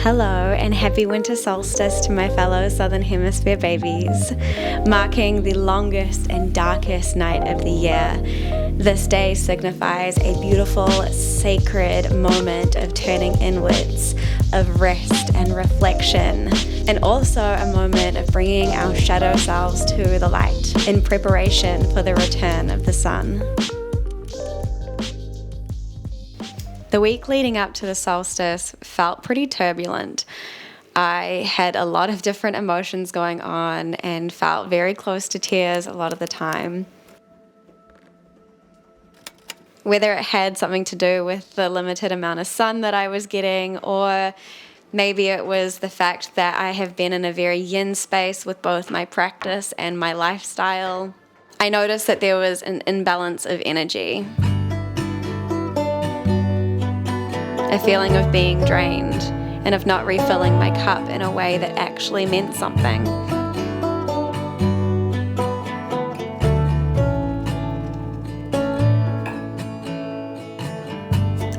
Hello and happy winter solstice to my fellow Southern Hemisphere babies, marking the longest and darkest night of the year. This day signifies a beautiful, sacred moment of turning inwards, of rest and reflection, and also a moment of bringing our shadow selves to the light in preparation for the return of the sun. The week leading up to the solstice felt pretty turbulent. I had a lot of different emotions going on and felt very close to tears a lot of the time. Whether it had something to do with the limited amount of sun that I was getting, or maybe it was the fact that I have been in a very yin space with both my practice and my lifestyle, I noticed that there was an imbalance of energy. A feeling of being drained and of not refilling my cup in a way that actually meant something.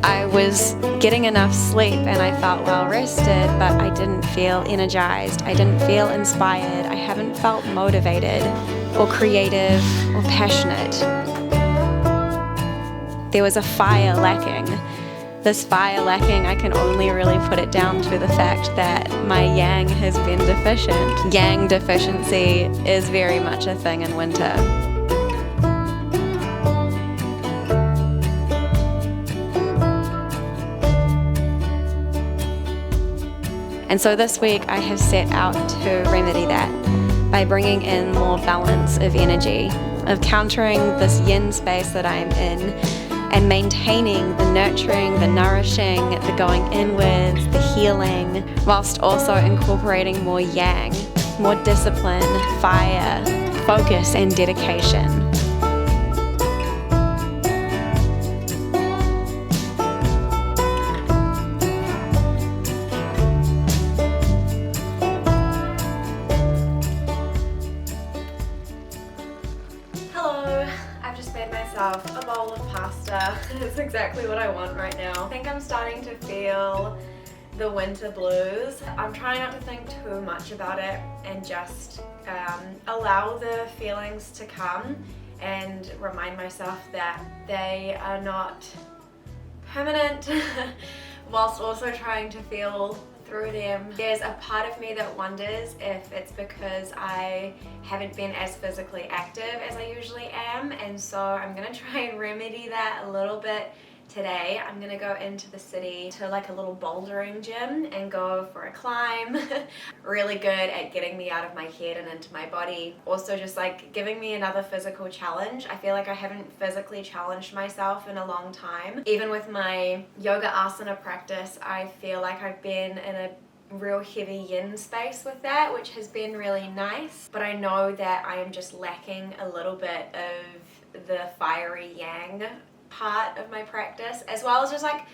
I was getting enough sleep and I felt well rested, but I didn't feel energized. I didn't feel inspired. I haven't felt motivated or creative or passionate. There was a fire lacking. This fire lacking, I can only really put it down to the fact that my yang has been deficient. Yang deficiency is very much a thing in winter. And so this week I have set out to remedy that by bringing in more balance of energy, of countering this yin space that I'm in, and maintaining the nurturing, the nourishing, the going inwards, the healing, whilst also incorporating more yang, more discipline, fire, focus, and dedication. I've just made myself a bowl of pasta. It's exactly what I want right now. I think I'm starting to feel the winter blues. I'm trying not to think too much about it and just allow the feelings to come and remind myself that they are not permanent whilst also trying to feel through them. There's a part of me that wonders if it's because I haven't been as physically active as I usually am, and so I'm gonna try and remedy that a little bit today. I'm gonna go into the city to like a little bouldering gym and go for a climb. Really good at getting me out of my head and into my body. Also just like giving me another physical challenge. I feel like I haven't physically challenged myself in a long time. Even with my yoga asana practice, I feel like I've been in a real heavy yin space with that, which has been really nice. But I know that I am just lacking a little bit of the fiery yang part of my practice, as well as just like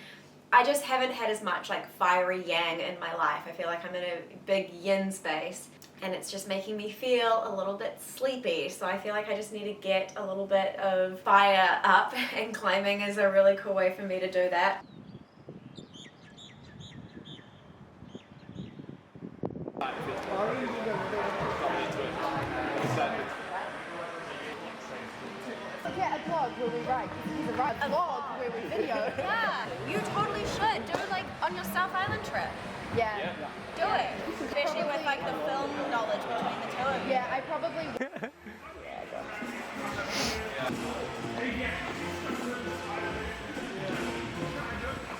I just haven't had as much like fiery yang in my life. I feel like I'm in a big yin space and it's just making me feel a little bit sleepy, so I feel like I just need to get a little bit of fire up, and climbing is a really cool way for me to do that. Get a vlog where we write. This is a vlog where we video. Yeah, you totally should. Do it like on your South Island trip. Yeah. Do it. Especially with like the film knowledge between the two of you. Yeah, I probably will.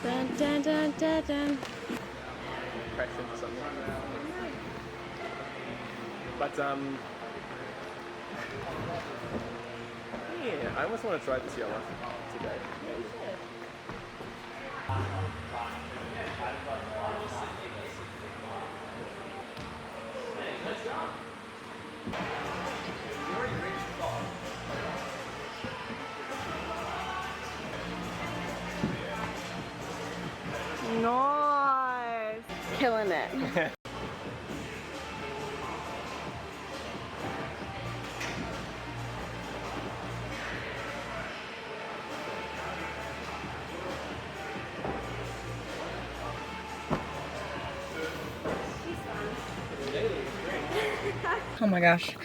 Dun, dun, dun, dun, dun. Cracks into something. But yeah, I almost want to try this yellow today. Nice. Killing it. Oh my gosh.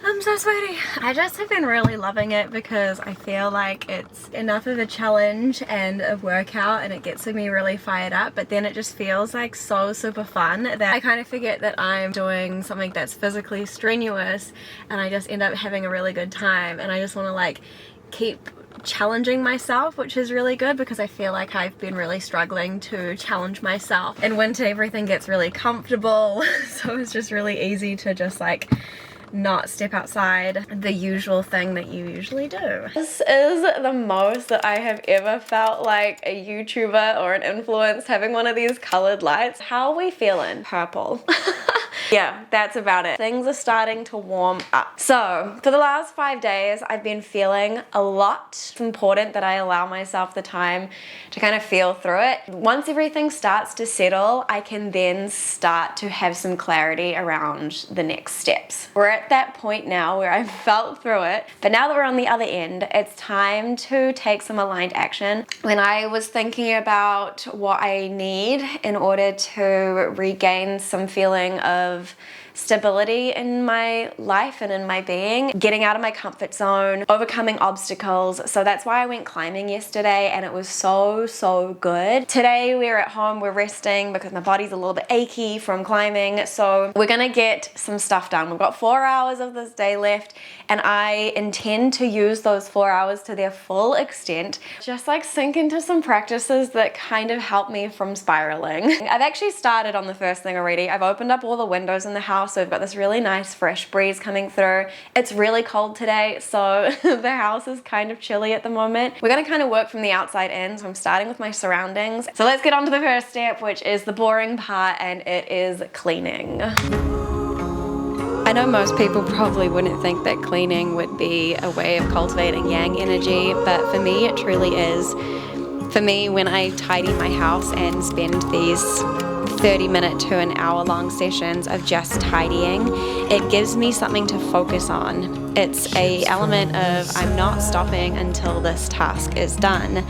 I'm so sweaty. I just have been really loving it because I feel like it's enough of a challenge and a workout and it gets me really fired up, but then it just feels like so super fun that I kind of forget that I'm doing something that's physically strenuous and I just end up having a really good time, and I just want to like keep challenging myself, which is really good because I feel like I've been really struggling to challenge myself. In winter everything gets really comfortable so it's just really easy to just like not step outside the usual thing that you usually do. This is the most that I have ever felt like a YouTuber or an influencer having one of these colored lights. How are we feeling? Purple. Yeah, that's about it. Things are starting to warm up. So for the last 5 days, I've been feeling a lot. It's important that I allow myself the time to kind of feel through it. Once everything starts to settle, I can then start to have some clarity around the next steps. We're at that point now where I've felt through it, but now that we're on the other end, it's time to take some aligned action. When I was thinking about what I need in order to regain some feeling of stability in my life and in my being, getting out of my comfort zone, overcoming obstacles. So that's why I went climbing yesterday and it was so good. Today we're at home, we're resting because my body's a little bit achy from climbing. So we're gonna get some stuff done. We've got 4 hours of this day left and I intend to use those 4 hours to their full extent. Just like sink into some practices that kind of help me from spiraling. I've actually started on the first thing already. I've opened up all the windows in the house, so we've got this really nice fresh breeze coming through. It's really cold today, so the house is kind of chilly at the moment. We're gonna kind of work from the outside in, so I'm starting with my surroundings. So let's get on to the first step, which is the boring part, and it is cleaning. I know most people probably wouldn't think that cleaning would be a way of cultivating yang energy, but for me it truly is. For me, when I tidy my house and spend these 30-minute to an hour-long sessions of just tidying, it gives me something to focus on. It's an element of I'm not stopping until this task is done.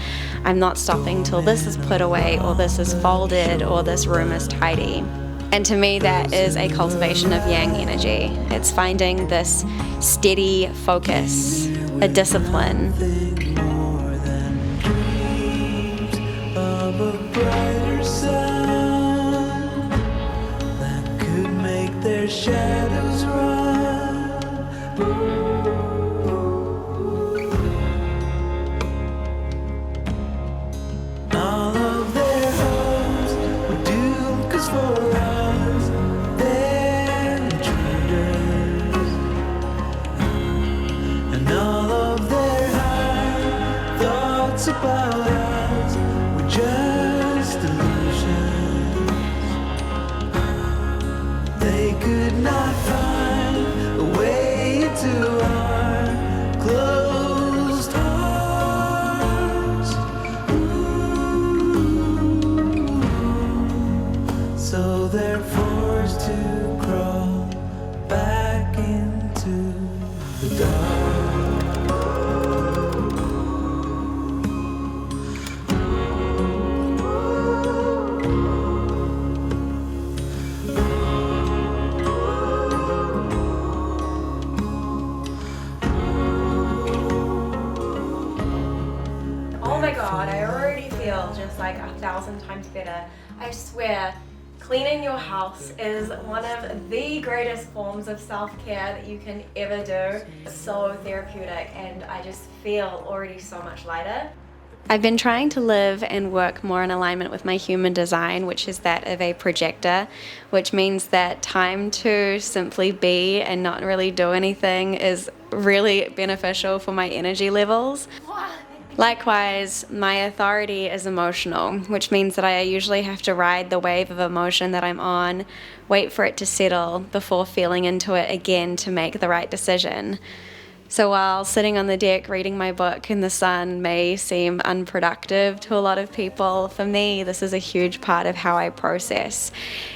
I'm not stopping till this is put away or this is folded or this room is tidy. And to me, that is a cultivation of yang energy. It's finding this steady focus, a discipline. Their shadows run. All of their hopes were doomed, 'cause for us they're intruders. And all of their high thoughts about us were just illusions. They could not find a way into our closed hearts. So they're forced to crawl back into the dark. Just like 1,000 times better. I swear, cleaning your house is one of the greatest forms of self-care that you can ever do. It's so therapeutic and I just feel already so much lighter. I've been trying to live and work more in alignment with my human design, which is that of a projector, which means that time to simply be and not really do anything is really beneficial for my energy levels. Likewise, my authority is emotional, which means that I usually have to ride the wave of emotion that I'm on, wait for it to settle before feeling into it again to make the right decision. So while sitting on the deck reading my book in the sun may seem unproductive to a lot of people, for me this is a huge part of how I process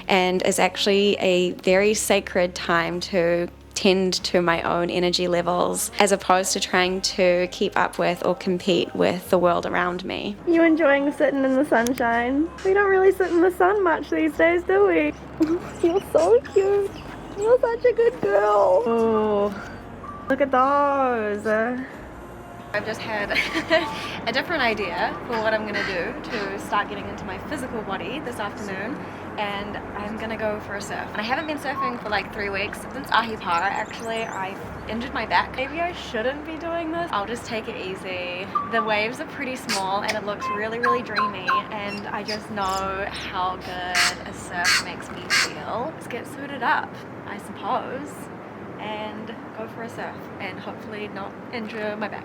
and is actually a very sacred time to tend to my own energy levels as opposed to trying to keep up with or compete with the world around me. You enjoying sitting in the sunshine? We don't really sit in the sun much these days, do we? You're so cute. You're such a good girl. Oh, look at those. I've just had a different idea for what I'm going to do to start getting into my physical body this afternoon, and I'm going to go for a surf. And I haven't been surfing for like 3 weeks, since Ahipara actually. I injured my back. Maybe I shouldn't be doing this. I'll just take it easy. The waves are pretty small and it looks really, really dreamy, and I just know how good a surf makes me feel. Let's get suited up, I suppose, and go for a surf and hopefully not injure my back.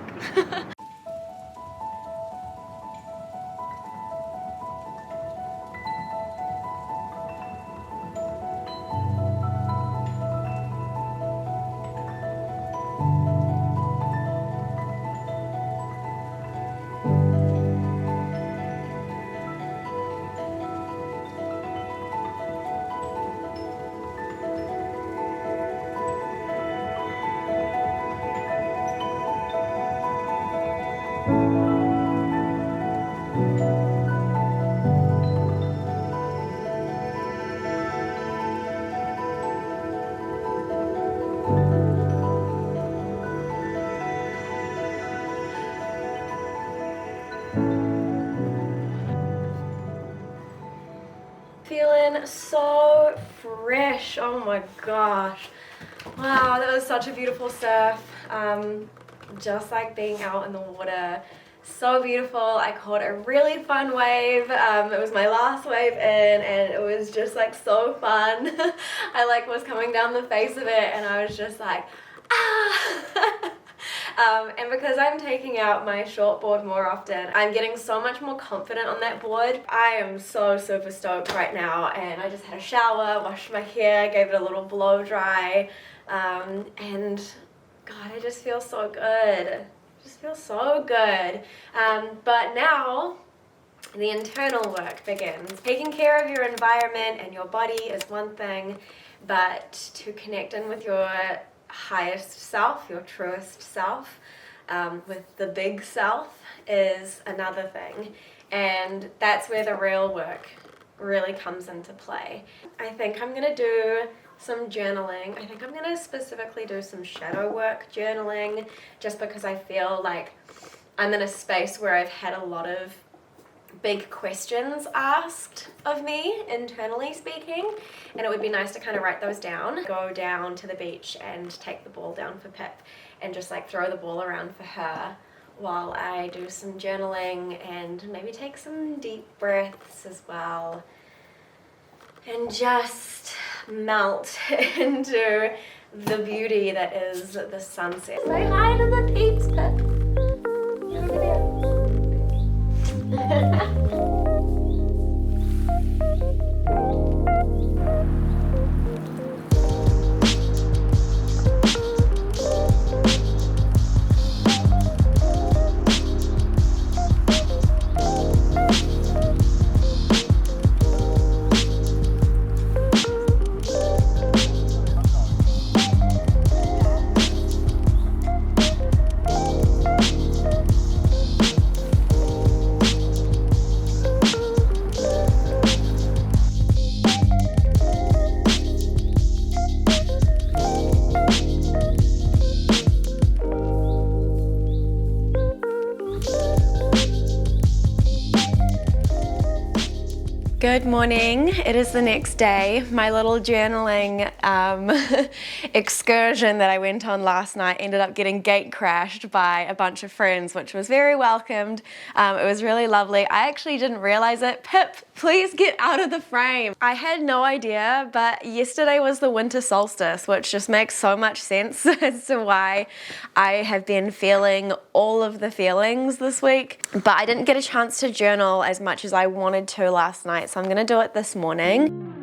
Feeling so fresh. Oh my gosh. Wow, that was such a beautiful surf. Just like being out in the water. So beautiful. I caught a really fun wave. It was my last wave in, and it was just like so fun. I like was coming down the face of it, and I was just like, ah. And because I'm taking out my short board more often, I'm getting so much more confident on that board. I am so super stoked right now, and I just had a shower, washed my hair, gave it a little blow dry, and God, I just feel so good. Just feel so good. But now the internal work begins. Taking care of your environment and your body is one thing, but to connect in with your highest self, your truest self, with the big self is another thing. And that's where the real work really comes into play. I think I'm gonna do some journaling. I think I'm gonna specifically do some shadow work journaling, just because I feel like I'm in a space where I've had a lot of big questions asked of me, internally speaking, and it would be nice to kind of write those down. Go down to the beach and take the ball down for Pip and just like throw the ball around for her while I do some journaling and maybe take some deep breaths as well, and just melt into the beauty that is the sunset. Say hi to the peeps, Pip. Good morning. It is the next day. My little journaling excursion that I went on last night ended up getting gate crashed by a bunch of friends, which was very welcomed. It was really lovely. I actually didn't realize it. Pip, please get out of the frame. I had no idea, but yesterday was the winter solstice, which just makes so much sense as to why I have been feeling all of the feelings this week. But I didn't get a chance to journal as much as I wanted to last night, so I'm gonna do it this morning.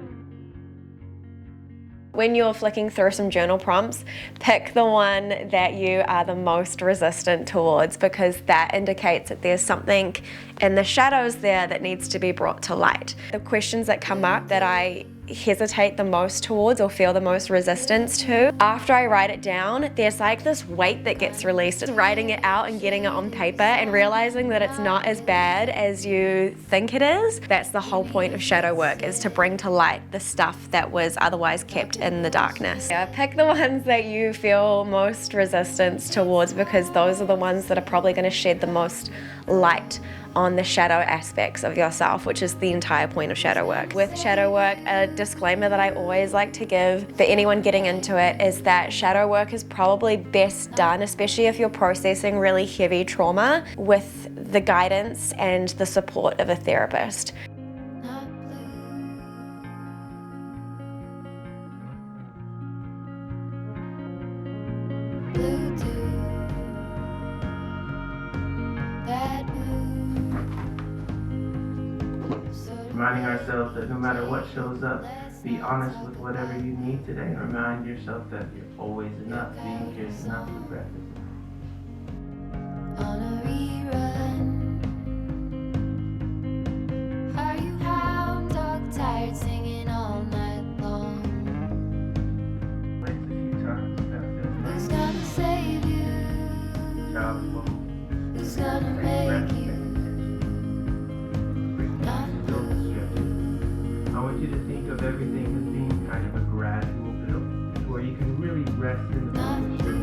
When you're flicking through some journal prompts, pick the one that you are the most resistant towards, because that indicates that there's something in the shadows there that needs to be brought to light. The questions that come up that I hesitate the most towards or feel the most resistance to. After I write it down, there's like this weight that gets released. Writing it out and getting it on paper and realizing that it's not as bad as you think it is. That's the whole point of shadow work, is to bring to light the stuff that was otherwise kept in the darkness. Yeah, pick the ones that you feel most resistance towards, because those are the ones that are probably going to shed the most light on the shadow aspects of yourself, which is the entire point of shadow work. With shadow work, a disclaimer that I always like to give for anyone getting into it is that shadow work is probably best done, especially if you're processing really heavy trauma, with the guidance and the support of a therapist. Reminding ourselves that no matter what shows up, be honest with whatever you need today, and remind yourself that you're always enough. Being here is enough. The breath is enough. On a rerun. Are you hound dog tired singing all night long? Legs a few times. That feels Who's nice. gonna save you? Child pose. Who's gonna Breath, make breath, you? I want you to think of everything as being kind of a gradual build, where you can really rest in the position.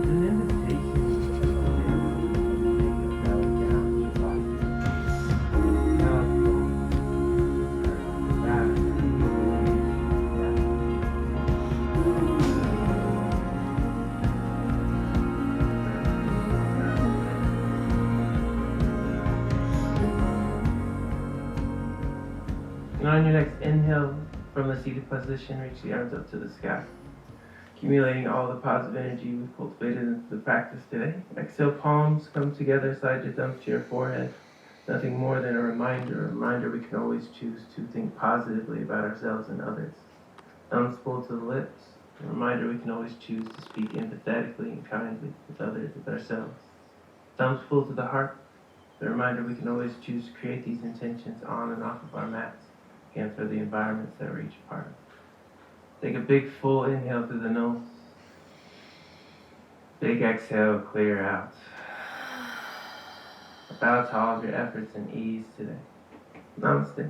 An invitation to belly down your body. Now back. And on your next inhale from the seated position, reach the arms up to the sky, accumulating all the positive energy we've cultivated into the practice today. Exhale, palms come together, slide your thumbs to your forehead. Nothing more than a reminder we can always choose to think positively about ourselves and others. Thumbs pulled to the lips, a reminder we can always choose to speak empathetically and kindly with others, with ourselves. Thumbs pulled to the heart, the reminder we can always choose to create these intentions on and off of our mats, and for the environments that we're each part of. Take a big full inhale through the nose. Big exhale, clear out. Bow to all of your efforts and ease today. Namaste.